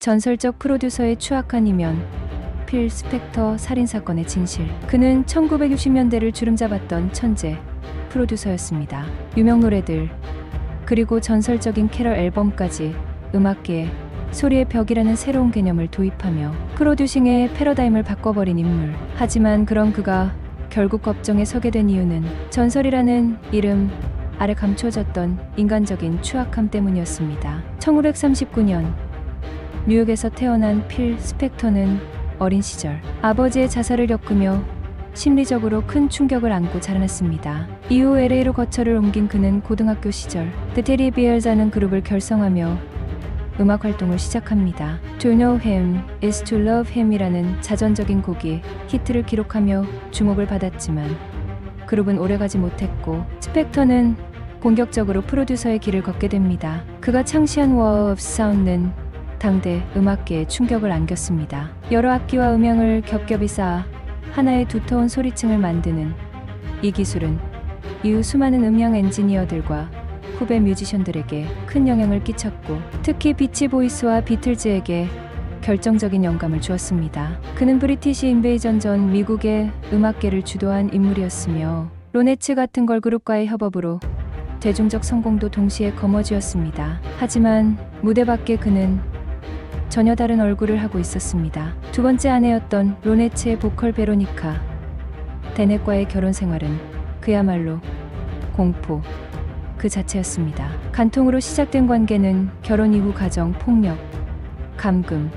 전설적 프로듀서의 추악한 이면, 필 스펙터 살인사건의 진실. 그는 1960년대를 주름잡았던 천재 프로듀서였습니다. 유명 노래들, 그리고 전설적인 캐럴 앨범까지 음악계에 소리의 벽이라는 새로운 개념을 도입하며 프로듀싱의 패러다임을 바꿔버린 인물. 하지만 그런 그가 결국 법정에 서게 된 이유는 전설이라는 이름 아래 감춰졌던 인간적인 추악함 때문이었습니다. 1939년 뉴욕에서 태어난 필 스펙터는 어린 시절 아버지의 자살을 겪으며 심리적으로 큰 충격을 안고 자라났습니다. 이후 LA로 거처를 옮긴 그는 고등학교 시절 The Teddy Bears라는 그룹을 결성하며 음악 활동을 시작합니다. To Know Him is to Love Him이라는 자전적인 곡이 히트를 기록하며 주목을 받았지만 그룹은 오래가지 못했고 스펙터는 본격적으로 프로듀서의 길을 걷게 됩니다. 그가 창시한 Wall of Sound는 당대 음악계에 충격을 안겼습니다. 여러 악기와 음향을 겹겹이 쌓아 하나의 두터운 소리층을 만드는 이 기술은 이후 수많은 음향 엔지니어들과 후배 뮤지션들에게 큰 영향을 끼쳤고 특히 비치 보이스와 비틀즈에게 결정적인 영감을 주었습니다. 그는 브리티시 인베이전 전 미국의 음악계를 주도한 인물이었으며 로네츠 같은 걸그룹과의 협업으로 대중적 성공도 동시에 거머쥐었습니다. 하지만 무대 밖에 그는 전혀 다른 얼굴을 하고 있었습니다. 두 번째 아내였던 로네츠의 보컬 베로니카 데넷과의 결혼 생활은 그야말로 공포 그 자체였습니다. 간통으로 시작된 관계는 결혼 이후 가정 폭력, 감금,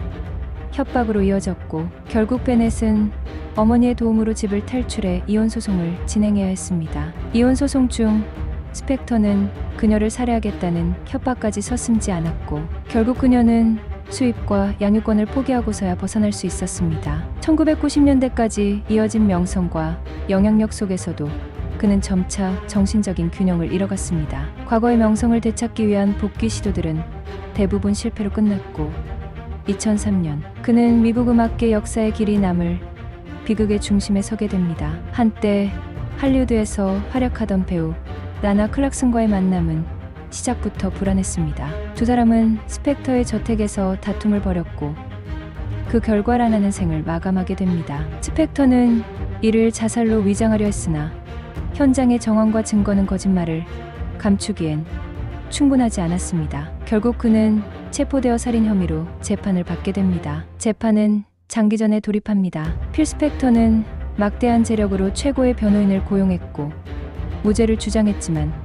협박으로 이어졌고 결국 베넷은 어머니의 도움으로 집을 탈출해 이혼 소송을 진행해야 했습니다. 이혼 소송 중 스펙터는 그녀를 살해하겠다는 협박까지 서슴지 않았고 결국 그녀는 수입과 양육권을 포기하고서야 벗어날 수 있었습니다. 1990년대까지 이어진 명성과 영향력 속에서도 그는 점차 정신적인 균형을 잃어갔습니다. 과거의 명성을 되찾기 위한 복귀 시도들은 대부분 실패로 끝났고 2003년 그는 미국 음악계 역사에 길이 남을 비극의 중심에 서게 됩니다. 한때 할리우드에서 활약하던 배우 라나 클락슨과의 만남은 시작부터 불안했습니다. 두 사람은 스펙터의 저택에서 다툼을 벌였고 그 결과 라나는 생을 마감하게 됩니다. 스펙터는 이를 자살로 위장하려 했으나 현장의 정황과 증거는 거짓말을 감추기엔 충분하지 않았습니다. 결국 그는 체포되어 살인 혐의로 재판을 받게 됩니다. 재판은 장기전에 돌입합니다. 필 스펙터는 막대한 재력으로 최고의 변호인을 고용했고 무죄를 주장했지만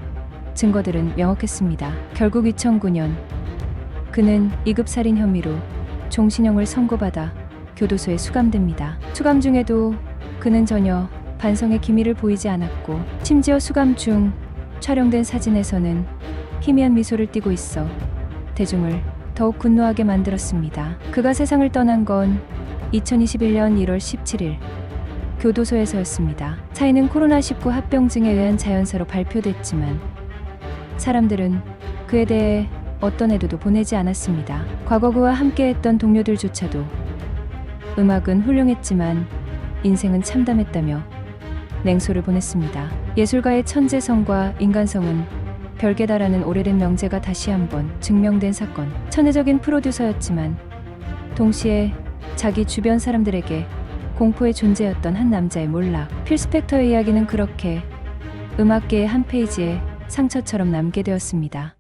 증거들은 명확했습니다. 결국 2009년 그는 2급 살인 혐의로 종신형을 선고받아 교도소에 수감됩니다. 수감 중에도 그는 전혀 반성의 기미를 보이지 않았고 심지어 수감 중 촬영된 사진에서는 희미한 미소를 띠고 있어 대중을 더욱 분노하게 만들었습니다. 그가 세상을 떠난 건 2021년 1월 17일 교도소에서였습니다. 차이는 코로나19 합병증에 의한 자연사로 발표됐지만 사람들은 그에 대해 어떤 애도도 보내지 않았습니다. 과거 그와 함께했던 동료들조차도 음악은 훌륭했지만 인생은 참담했다며 냉소를 보냈습니다. 예술가의 천재성과 인간성은 별개다라는 오래된 명제가 다시 한번 증명된 사건. 천혜적인 프로듀서였지만 동시에 자기 주변 사람들에게 공포의 존재였던 한 남자의 몰락. 필 스펙터의 이야기는 그렇게 음악계의 한 페이지에 상처처럼 남게 되었습니다.